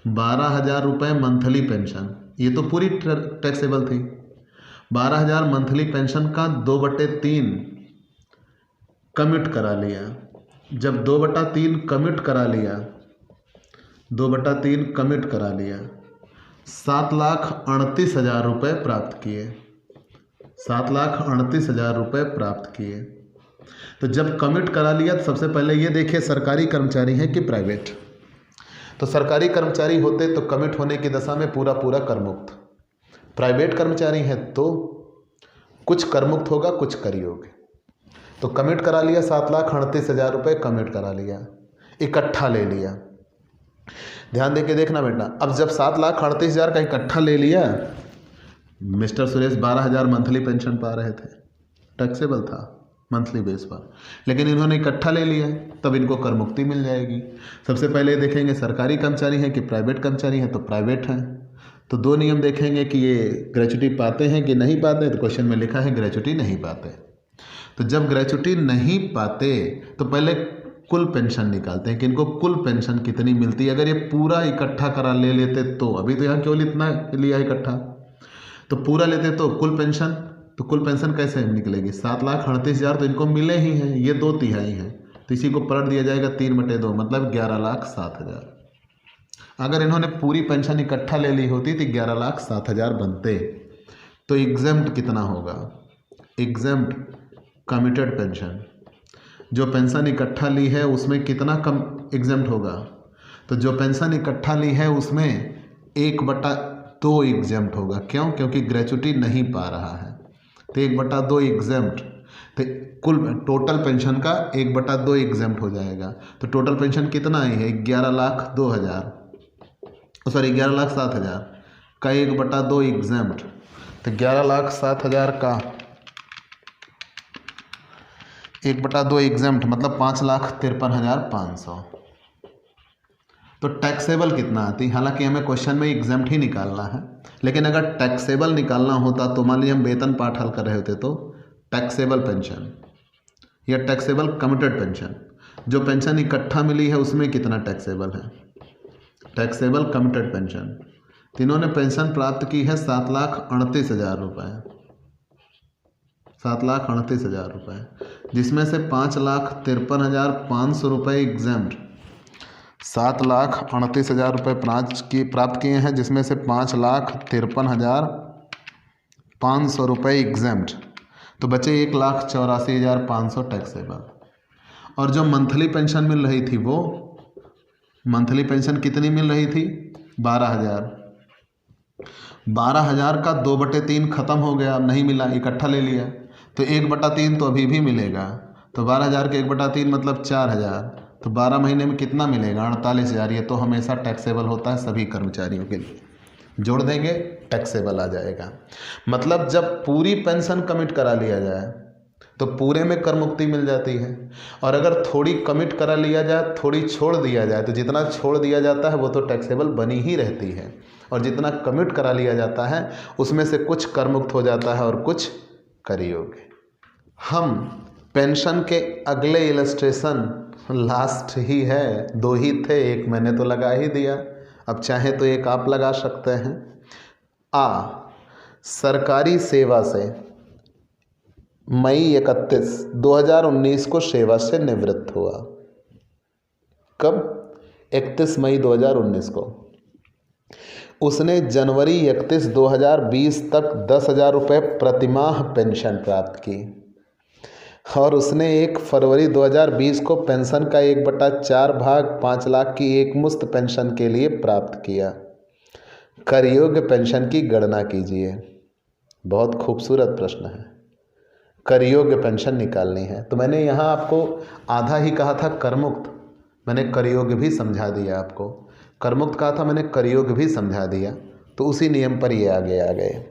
Speaker 1: 12,000 रुपये मंथली पेंशन, ये तो पूरी टैक्सेबल थी। 12,000 मंथली पेंशन का 2/3 कमिट करा लिया। जब 2/3 कमिट करा लिया, 2/3 कमिट करा लिया, 7,38,000 रुपये प्राप्त किए, 7,38,000 रुपये प्राप्त किए। तो जब कमिट करा लिया तो सबसे पहले ये देखिए सरकारी कर्मचारी हैं कि प्राइवेट। तो सरकारी कर्मचारी होते तो कमिट होने की दशा में पूरा पूरा करमुक्त, प्राइवेट कर्मचारी हैं तो कुछ करमुक्त होगा कुछ कर योग्य। तो कमिट करा लिया 7,38,000 रुपये कमिट करा लिया, इकट्ठा ले लिया। ध्यान दे के देखना बेटा, अब जब 7,38,000 का इकट्ठा ले लिया, मिस्टर सुरेश 12,000 मंथली पेंशन पा रहे थे, टैक्सेबल था मंथली बेस पर, लेकिन इन्होंने इकट्ठा ले लिया, तब इनको कर मुक्ति मिल जाएगी। सबसे पहले देखेंगे सरकारी कर्मचारी हैं कि प्राइवेट कर्मचारी हैं, तो प्राइवेट हैं। तो दो नियम देखेंगे कि ये ग्रेच्युटी पाते हैं कि नहीं पाते। तो क्वेश्चन में लिखा है ग्रेच्युटी नहीं पाते। तो जब ग्रेच्युटी नहीं पाते तो पहले कुल पेंशन निकालते हैं कि इनको कुल पेंशन कितनी मिलती है। अगर ये पूरा इकट्ठा करा ले लेते तो, अभी तो यहाँ केवल इतना लिया इकट्ठा, तो पूरा लेते तो कुल पेंशन, तो कुल पेंशन कैसे निकलेगी? 7,38,000 तो इनको मिले ही हैं, ये 2/3 हैं, तो इसी को पलट दिया जाएगा 3/2, मतलब 11,07,000। अगर इन्होंने पूरी पेंशन इकट्ठा ले ली होती तो 11,07,000 बनते। तो एग्जेम्प्ट कितना होगा? एग्जेम्प्ट कमिटेड पेंशन, जो पेंशन इकट्ठा ली है उसमें कितना कम एग्जेम्प्ट होगा? तो जो पेंशन इकट्ठा ली है उसमें 1/2 एग्जेम्प्ट होगा। क्यों? क्योंकि ग्रेच्युटी नहीं पा रहा है, तो 1/2 एग्जेम्प्ट, तो कुल टोटल पेंशन का 1/2 एग्जेम्प्ट हो जाएगा। तो टोटल पेंशन कितना आई है? 11,02,000, सॉरी 11,07,000 का 1/2 एग्जेम्प्ट, तो 11,07,000 का 1/2 एग्जेम्प्ट मतलब 5,53,500। तो टैक्सेबल कितना आती? हालांकि हमें क्वेश्चन में एग्जेम्प्ट ही निकालना है, लेकिन अगर टैक्सेबल निकालना होता तो मान लीजिए हम वेतन पाठ हल कर रहे होते तो टैक्सेबल पेंशन या टैक्सेबल कमिटेड पेंशन, जो पेंशन इकट्ठा मिली है उसमें कितना टैक्सेबल है? टैक्सेबल कमिटेड पेंशन, तीनों ने पेंशन प्राप्त की है 7,38,000 रुपये, 7,38,000 रुपये, जिसमें से 5,53,500 रुपये एग्जेम्प्ट, 7,38,000 रुपये प्राप्त किए हैं, जिसमें से 5,53,500 रुपये एग्जेम्प्ट, तो बचे 1,84,500 टैक्सेबल। और जो मंथली पेंशन मिल रही थी वो मंथली पेंशन कितनी मिल रही थी? 12,000। 12,000 का 2/3 खत्म हो गया, अब नहीं मिला, इकट्ठा ले लिया, तो 1/3 तो अभी भी मिलेगा। तो 12,000 के 1/3 मतलब 4,000, तो 12 महीने में कितना मिलेगा? 48,000। ये तो हमेशा टैक्सेबल होता है सभी कर्मचारियों के लिए, जोड़ देंगे टैक्सेबल आ जाएगा। मतलब जब पूरी पेंशन कमिट करा लिया जाए तो पूरे में कर मुक्ति मिल जाती है, और अगर थोड़ी कमिट करा लिया जाए, थोड़ी छोड़ दिया जाए, तो जितना छोड़ दिया जाता है वो तो टैक्सेबल बनी ही रहती है, और जितना कमिट करा लिया जाता है उसमें से कुछ कर मुक्त हो जाता है और कुछ कर योग्य। हम पेंशन के अगले इलस्ट्रेशन लास्ट ही है, 2 ही थे, एक मैंने तो लगा ही दिया, अब चाहे तो एक आप लगा सकते हैं। सरकारी सेवा से मई 31, 2019 को सेवा से निवृत्त हुआ। कब? 31 मई 2019 को। उसने जनवरी 31, 2020 तक 10,000 रुपये प्रतिमाह पेंशन प्राप्त की, और उसने 1 फरवरी 2020 को पेंशन का 1/4 भाग 5 लाख की एकमुश्त पेंशन के लिए प्राप्त किया। कर योग्य पेंशन की गणना कीजिए। बहुत खूबसूरत प्रश्न है। कर योग्य पेंशन निकालनी है, तो मैंने यहाँ आपको आधा ही कहा था करमुक्त, मैंने कर योग्य भी समझा दिया आपको। करमुक्त कहा था मैंने, कर योग्य भी समझा दिया, तो उसी नियम पर ये आगे आ गए।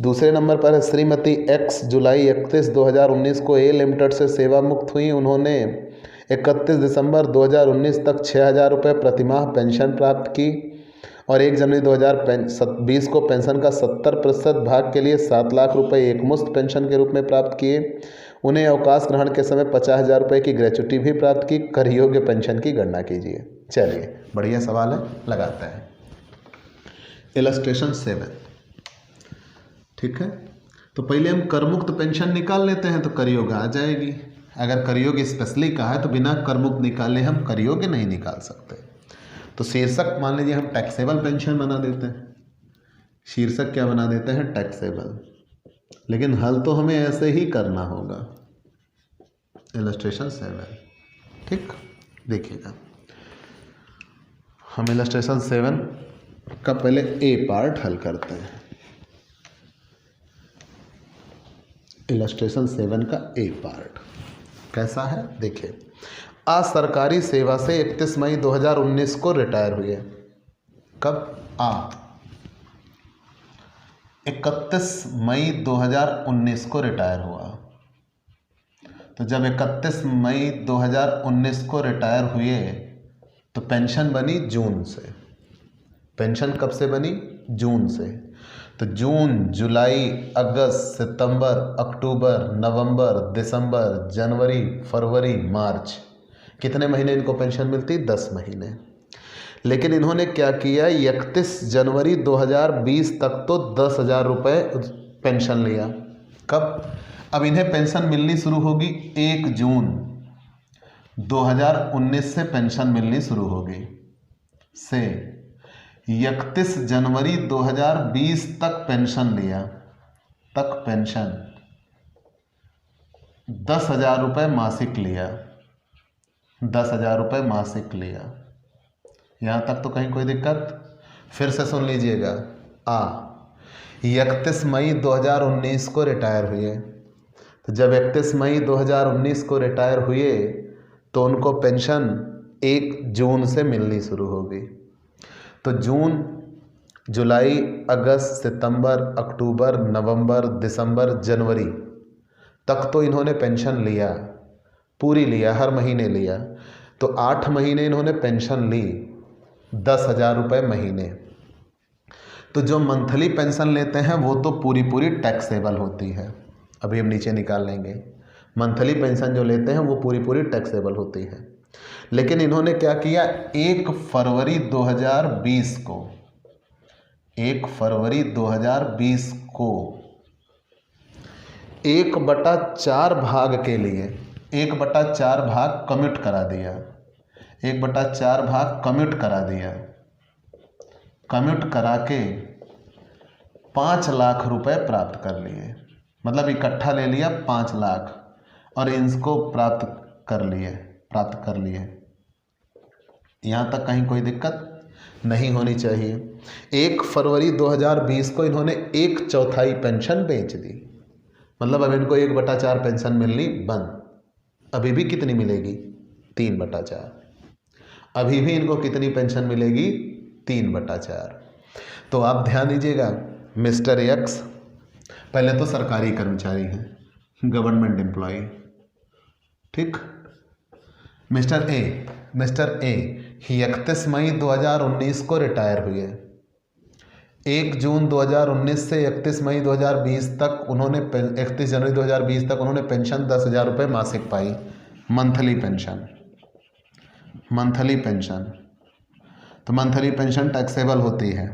Speaker 1: दूसरे नंबर पर है श्रीमती एक्स जुलाई 31, 2019 को ए लिमिटेड से सेवा मुक्त हुई। उन्होंने 31 दिसंबर 2019 तक 6,000 रुपये प्रतिमाह पेंशन प्राप्त की, और 1 जनवरी 2020 को पेंशन का 70% भाग के लिए 7 लाख रुपये एकमुश्त पेंशन के रूप में प्राप्त किए। उन्हें अवकाश ग्रहण के समय 50,000 रुपये की ग्रेच्युटी भी प्राप्त की। कर योग्य पेंशन की गणना कीजिए। चलिए, बढ़िया सवाल है, लगाते हैं। इलस्ट्रेशन 7, ठीक है। तो पहले हम करमुक्त पेंशन निकाल लेते हैं, तो कर योग्य आ जाएगी। अगर कर योग्य स्पेशली कहा है तो बिना करमुक्त निकाले हम कर योग्य नहीं निकाल सकते। तो शीर्षक मान लीजिए हम टैक्सेबल पेंशन बना देते हैं। शीर्षक क्या बना देते हैं? टैक्सेबल। लेकिन हल तो हमें ऐसे ही करना होगा। इलस्ट्रेशन 7, ठीक, देखिएगा हम इलस्ट्रेशन 7 का पहले ए पार्ट हल करते हैं। इलस्ट्रेशन 7 का ए पार्ट कैसा है, देखिए। आज सरकारी सेवा से 31 मई 2019 को रिटायर हुए। कब? 31 मई 2019 को रिटायर हुआ। तो जब 31 मई 2019 को रिटायर हुए तो पेंशन बनी जून से। पेंशन कब से बनी? जून से। तो जून, जुलाई, अगस्त, सितंबर, अक्टूबर, नवंबर, दिसंबर, जनवरी, फरवरी, मार्च, कितने महीने इनको पेंशन मिलती? 10 महीने। लेकिन इन्होंने क्या किया, 31 जनवरी 2020 तक तो 10,000 रुपये पेंशन लिया। कब? अब इन्हें पेंशन मिलनी शुरू होगी 1 जून 2019 से पेंशन मिलनी शुरू होगी। से 31 जनवरी 2020 तक पेंशन लिया, तक पेंशन 10,000 रुपये मासिक लिया, 10,000 रुपये मासिक लिया। यहाँ तक तो कहीं कोई दिक्कत? फिर से सुन लीजिएगा। 31 मई 2019 को रिटायर हुए। तो जब 31 मई 2019 को रिटायर हुए तो उनको पेंशन 1 जून से मिलनी शुरू होगी। तो जून, जुलाई, अगस्त, सितंबर, अक्टूबर, नवंबर, दिसंबर, जनवरी तक तो इन्होंने पेंशन लिया, पूरी लिया, हर महीने लिया। तो 8 महीने इन्होंने पेंशन ली, 10,000 रुपये महीने। तो जो मंथली पेंशन लेते हैं वो तो पूरी पूरी टैक्सेबल होती है। अभी हम नीचे निकाल लेंगे। मंथली पेंशन जो लेते हैं वो पूरी पूरी टैक्सेबल होती है। लेकिन इन्होंने क्या किया, 1 फरवरी 2020 को, 1 फरवरी 2020 को 1/4 भाग के लिए 1/4 भाग कमिट करा दिया। 1/4 भाग कमिट करा दिया। कमिट करा के 5 लाख रुपए प्राप्त कर लिए। मतलब इकट्ठा ले लिया 5 लाख और इनको प्राप्त कर लिए। यहाँ तक कहीं कोई दिक्कत नहीं होनी चाहिए। 1 फरवरी 2020 को इन्होंने 1/4 पेंशन बेच दी। मतलब अब इनको 1/4 पेंशन मिलनी बंद। अभी भी कितनी मिलेगी? 3/4। अभी भी इनको कितनी पेंशन मिलेगी? 3/4। तो आप ध्यान दीजिएगा, मिस्टर एक्स पहले तो सरकारी कर्मचारी हैं, गवर्नमेंट एम्प्लॉय, ठीक। मिस्टर ए 31 मई 2019 को रिटायर हुए। 1 जून 2019 से 31 मई 2020 तक उन्होंने 31 जनवरी 2020 तक उन्होंने पेंशन 10,000 रुपये मासिक पाई, मंथली पेंशन। तो मंथली पेंशन टैक्सेबल होती है।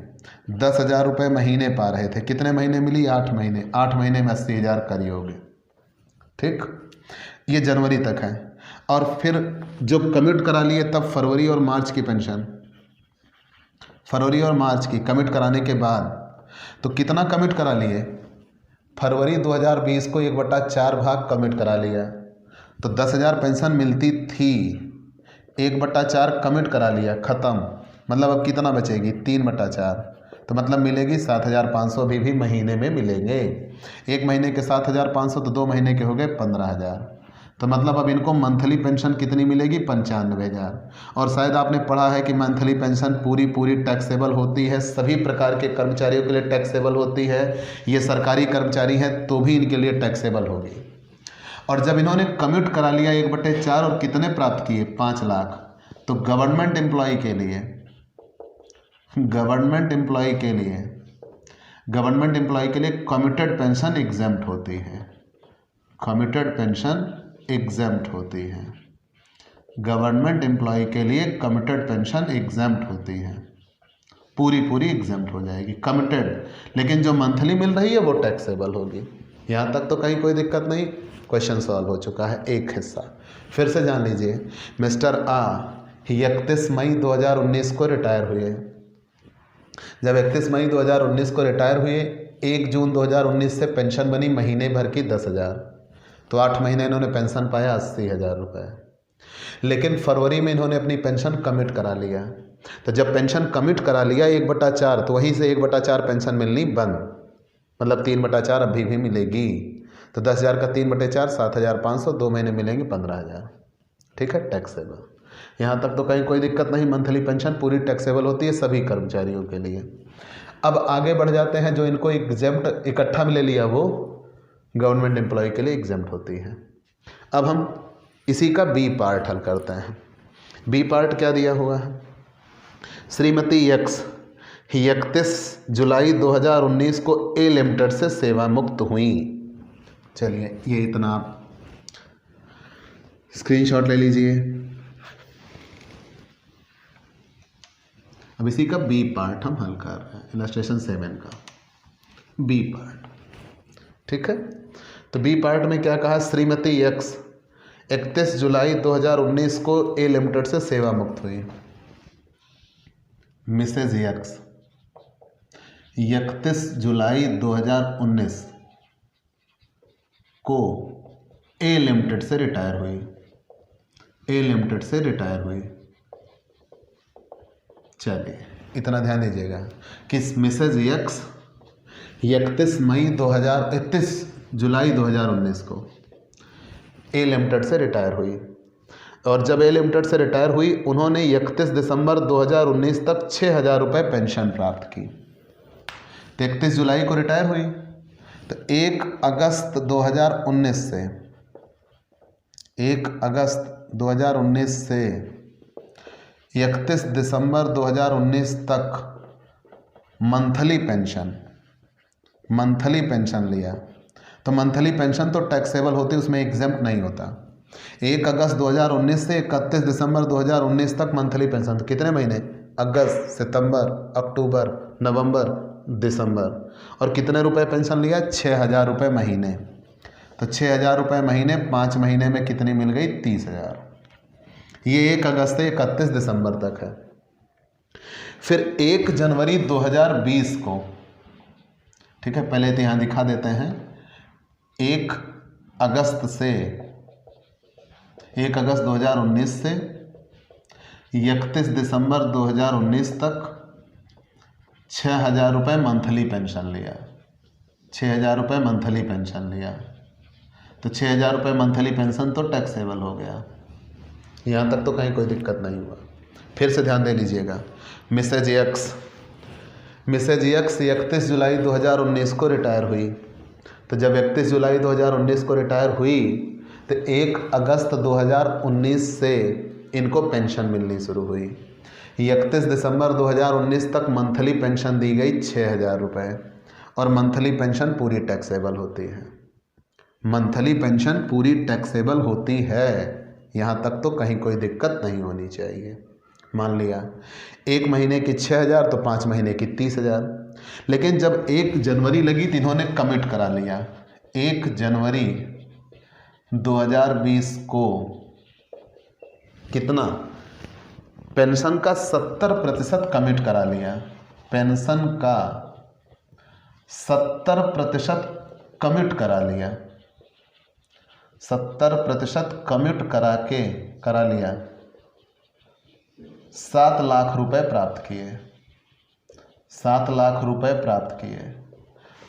Speaker 1: 10,000 रुपये महीने पा रहे थे। कितने महीने मिली? 8 महीने। 8 महीने में 80,000 करी होगी, ठीक। ये जनवरी तक है। और फिर जो कमिट करा लिए तब फरवरी और मार्च की पेंशन, फरवरी और मार्च की कमिट कराने के बाद तो कितना कमिट करा लिए? फरवरी 2020 को 1/4 भाग कमिट करा लिया। तो 10,000 पेंशन मिलती थी, 1/4 कमिट करा लिया, ख़त्म। मतलब अब कितना बचेगी? 3/4। तो मतलब मिलेगी 7,500 भी महीने में मिलेंगे। 1 महीने के 7,500 तो 2 महीने के हो गए 15,000। तो मतलब अब इनको मंथली पेंशन कितनी मिलेगी? 95,000। और शायद आपने पढ़ा है कि मंथली पेंशन पूरी टैक्सेबल होती है, सभी प्रकार के कर्मचारियों के लिए टैक्सेबल होती है। ये सरकारी कर्मचारी हैं तो भी इनके लिए टैक्सेबल होगी। और जब इन्होंने कम्यूट करा लिया 1/4 और कितने प्राप्त किए? 5 लाख। तो गवर्नमेंट एम्प्लॉय के लिए कम्यूटेड पेंशन एग्जेम्प्ट होती है। कम्यूटेड पेंशन एग्जेम्प्ट होती है। गवर्नमेंट एम्प्लॉय के लिए कम्यूटेड पेंशन एग्जेम्प्ट होती है, पूरी एग्जेम्प्ट हो जाएगी कम्यूटेड। लेकिन जो मंथली मिल रही है वो टैक्सेबल होगी। यहाँ तक तो कहीं कोई दिक्कत नहीं। क्वेश्चन सॉल्व हो चुका है, एक हिस्सा। फिर से जान लीजिए, मिस्टर आ 31 मई 2019 को रिटायर हुए। जब 31 मई 2019 को रिटायर हुए 1 जून 2019 से पेंशन बनी महीने भर की 10,000, तो 8 महीने इन्होंने पेंशन पाया 80,000 रुपये। लेकिन फरवरी में इन्होंने अपनी पेंशन कमिट करा लिया, तो जब पेंशन कमिट करा लिया 1/4, तो वहीं से 1/4 पेंशन मिलनी बंद, मतलब 3/4 अभी भी मिलेगी। तो 10,000 का 3/4 7,500, 2 महीने मिलेंगे 15,000। ठीक है, टैक्सेबल। यहाँ तक तो कहीं कोई दिक्कत नहीं, मंथली पेंशन पूरी टैक्सेबल होती है सभी कर्मचारियों के लिए। अब आगे बढ़ जाते हैं, जो इनको एग्जेम्प्ट इकट्ठा में ले लिया वो गवर्नमेंट एम्प्लॉय के लिए एग्जेम्प्ट होती है। अब हम इसी का बी पार्ट हल करते हैं। बी पार्ट क्या दिया हुआ है? श्रीमती यक्स 31 जुलाई 2019 को ए लिमिटेड से सेवा मुक्त हुई। चलिए ये इतना आप स्क्रीनशॉट ले लीजिए। अब इसी का बी पार्ट हम हल कर रहे हैं, इलस्ट्रेशन 7 का बी पार्ट। ठीक है, तो बी पार्ट में क्या कहा? श्रीमती यक्स 31 जुलाई 2019 को ए लिमिटेड से सेवा मुक्त हुई। मिसेज यक्स 31 जुलाई 2019 को ए लिमिटेड से रिटायर हुई, ए लिमिटेड से रिटायर हुई। चलिए इतना ध्यान दीजिएगा कि मिसेज यक्स 31 जुलाई 2019 को ए लिमिटेड से रिटायर हुई, और जब ए लिमिटेड से रिटायर हुई उन्होंने 31 दिसंबर 2019 तक 6,000 रुपये पेंशन प्राप्त की। तो 31 जुलाई को रिटायर हुई, तो 1 अगस्त 2019 से 1 अगस्त 2019 से 31 दिसंबर 2019 तक मंथली पेंशन लिया। तो मंथली पेंशन तो टैक्सेबल होती, उसमें एग्जेम्प्ट नहीं होता। 1 अगस्त 2019 से 31 दिसंबर 2019 तक मंथली पेंशन, तो कितने महीने? अगस्त, सितंबर, अक्टूबर, नवंबर, दिसंबर। और कितने रुपए पेंशन लिया? 6,000 रुपये महीने। तो 6,000 रुपये महीने 5 महीने में कितनी मिल गई? 30,000। ये 1 अगस्त से 31 दिसंबर तक है। फिर 1 जनवरी 2020 को, ठीक है, पहले तो यहाँ दिखा देते हैं, 1 अगस्त 2019 से 31 दिसंबर 2019 तक 6,000 रुपये मंथली पेंशन लिया, 6,000 रुपये मंथली पेंशन लिया। तो 6,000 रुपये मंथली पेंशन तो टैक्सेबल हो गया। यहाँ तक तो कहीं कोई दिक्कत नहीं हुआ। फिर से ध्यान दे लीजिएगा। मिसेज यक्स 31 जुलाई 2019 को रिटायर हुई। तो जब 31 जुलाई 2019 को रिटायर हुई तो 1 अगस्त 2019 से इनको पेंशन मिलनी शुरू हुई। 31 दिसंबर 2019 तक मंथली पेंशन दी गई 6,000 रुपये, और मंथली पेंशन पूरी टैक्सेबल होती है। मंथली पेंशन पूरी टैक्सेबल होती है, यहाँ तक तो कहीं कोई दिक्कत नहीं होनी चाहिए। मान लिया 1 महीने की 6,000 तो 5 महीने की 30,000। लेकिन जब 1 जनवरी लगी तो इन्होंने कमिट करा लिया। 1 जनवरी 2020 को कितना? पेंशन का 70% कमिट करा लिया। पेंशन का 70% कमिट करा लिया, 70% कमिट करा लिया। 7 लाख रुपए प्राप्त किए, 7 लाख रुपए प्राप्त किए।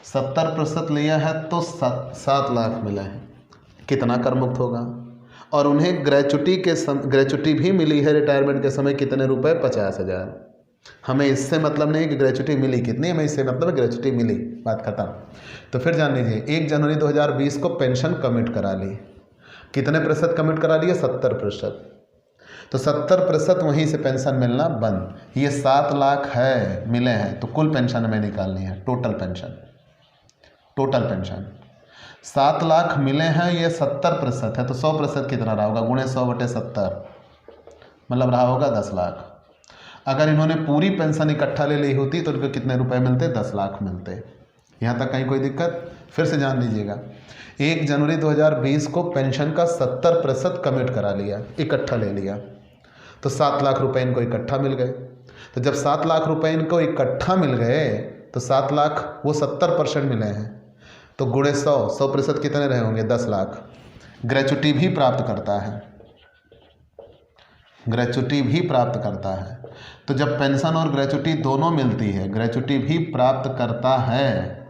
Speaker 1: 70% लिया है तो 7 लाख मिला है। कितना कर मुक्त होगा? और उन्हें ग्रेचुटी भी मिली है रिटायरमेंट के समय। कितने रुपए? 50,000। हमें इससे मतलब नहीं कि ग्रेचुटी मिली कितनी, हमें इससे मतलब है ग्रेचुटी मिली, बात खत्म। तो फिर जान लीजिए 1 जनवरी 2020 को पेंशन कमिट करा ली। कितने प्रतिशत कमिट करा लिए? 70%। तो 70% वहीं से पेंशन मिलना बंद। ये 7 लाख है मिले हैं, तो कुल पेंशन हमें निकालनी है। टोटल पेंशन 7 लाख मिले हैं, ये 70% है, तो 100% कितना रहा होगा? गुणे 100/70, मतलब रहा होगा 10 लाख। अगर इन्होंने पूरी पेंशन इकट्ठा ले ली होती तो इनको कितने रुपए मिलते? 10 लाख मिलते। यहाँ तक कहीं कोई दिक्कत? फिर से जान लीजिएगा। 1 जनवरी 2020 को पेंशन का 70% कमिट करा लिया, इकट्ठा ले लिया, तो 7 लाख रुपए इनको इकट्ठा मिल गए। तो जब 7 लाख रुपए इनको इकट्ठा मिल गए तो 7 लाख वो 70% मिले हैं, तो गुणे 100% कितने रहे होंगे? 10 लाख। ग्रेच्युटी भी प्राप्त करता है, ग्रेच्युटी भी प्राप्त करता है। तो जब पेंशन और ग्रेच्युटी दोनों मिलती है, ग्रेच्युटी भी प्राप्त करता है,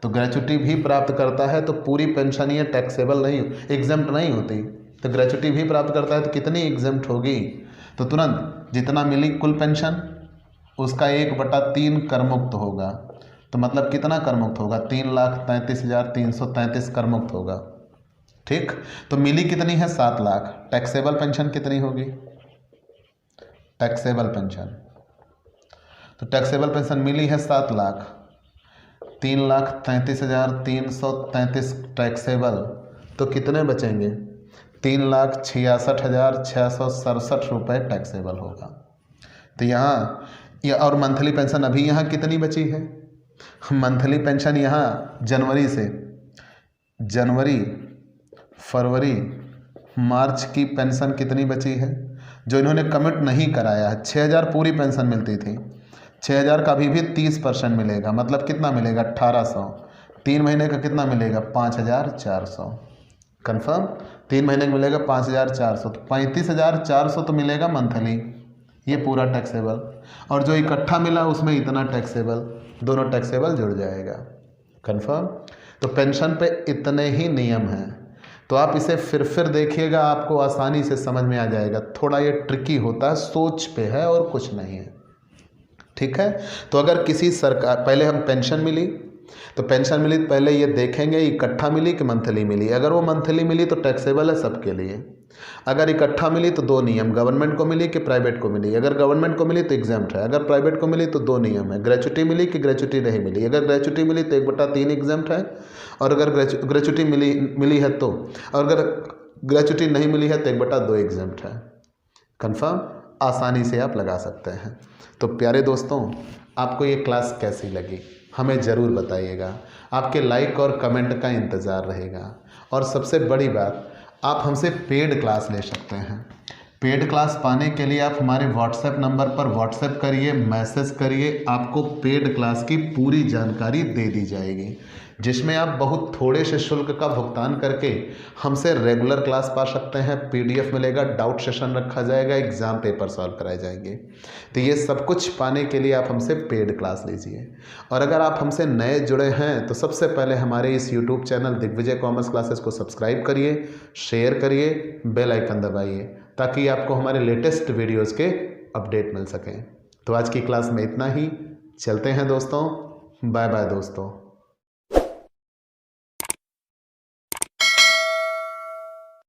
Speaker 1: तो ग्रेच्युटी भी प्राप्त करता है, तो पूरी पेंशन ये टैक्सेबल नहीं, एग्जम्प्ट नहीं होती। तो ग्रेच्युटी भी प्राप्त करता है तो कितनी एग्जम्प्ट होगी? तो तुरंत जितना मिली कुल पेंशन उसका 1/3 करमुक्त होगा। तो मतलब कितना करमुक्त होगा? 3,33,333 करमुक्त होगा। ठीक, तो मिली कितनी है? 7 लाख। टैक्सेबल पेंशन कितनी होगी? टैक्सेबल पेंशन, तो टैक्सेबल पेंशन मिली है 7 लाख, 3,33,333 टैक्सेबल, तो कितने बचेंगे? 3,66,667 रुपये टैक्सेबल होगा। तो यहाँ और मंथली पेंशन अभी यहाँ कितनी बची है? मंथली पेंशन यहाँ जनवरी फरवरी मार्च की पेंशन कितनी बची है जो इन्होंने कमिट नहीं कराया है? 6,000 पूरी पेंशन मिलती थी, 6,000 का अभी भी 30% मिलेगा, मतलब कितना मिलेगा? 1,800। 3 महीने का कितना मिलेगा? 5,400। कन्फर्म? 3 महीने का मिलेगा 5,400, तो 35,400 तो मिलेगा मंथली, ये पूरा टैक्सेबल। और जो इकट्ठा मिला उसमें इतना टैक्सेबल, दोनों टैक्सेबल जुड़ जाएगा। कन्फर्म? तो पेंशन पे इतने ही नियम हैं, तो आप इसे फिर देखिएगा, आपको आसानी से समझ में आ जाएगा। थोड़ा ये ट्रिकी होता है, सोच पे है और कुछ नहीं है। ठीक है, तो अगर किसी सरकार, पहले हम पेंशन मिली, तो पेंशन मिली तो पहले ये देखेंगे इकट्ठा मिली कि मंथली मिली। अगर वो मंथली मिली तो टैक्सेबल है सबके लिए। अगर इकट्ठा मिली तो 2 नियम, गवर्नमेंट को मिली कि प्राइवेट को मिली। अगर गवर्नमेंट को मिली तो एग्जाम्प्ट है, अगर प्राइवेट को मिली तो 2 नियम है, ग्रेच्युटी मिली कि ग्रेच्युटी नहीं मिली। अगर ग्रेच्युटी मिली तो 1/3 एग्जाम्प्ट है, और अगर ग्रेच्युटी मिली है तो, और अगर ग्रेच्युटी नहीं मिली है तो 1/2 एग्जाम्प्ट है। कन्फर्म? आसानी से आप लगा सकते हैं। तो प्यारे दोस्तों, आपको ये क्लास कैसी लगी हमें ज़रूर बताइएगा। आपके लाइक और कमेंट का इंतज़ार रहेगा। और सबसे बड़ी बात, आप हमसे पेड क्लास ले सकते हैं। पेड क्लास पाने के लिए आप हमारे व्हाट्सएप नंबर पर व्हाट्सएप करिए, मैसेज करिए, आपको पेड क्लास की पूरी जानकारी दे दी जाएगी, जिसमें आप बहुत थोड़े से शुल्क का भुगतान करके हमसे रेगुलर क्लास पा सकते हैं। PDF मिलेगा, डाउट सेशन रखा जाएगा, एग्ज़ाम पेपर सॉल्व कराए जाएंगे। तो ये सब कुछ पाने के लिए आप हमसे पेड क्लास लीजिए। और अगर आप हमसे नए जुड़े हैं तो सबसे पहले हमारे इस YouTube channel Digvijay commerce classes को सब्सक्राइब करिए, शेयर करिए, बेल आइकन दबाइए, ताकि आपको हमारे लेटेस्ट वीडियोज़ के अपडेट मिल सकें। तो आज की क्लास में इतना ही, चलते हैं दोस्तों, बाय बाय दोस्तों।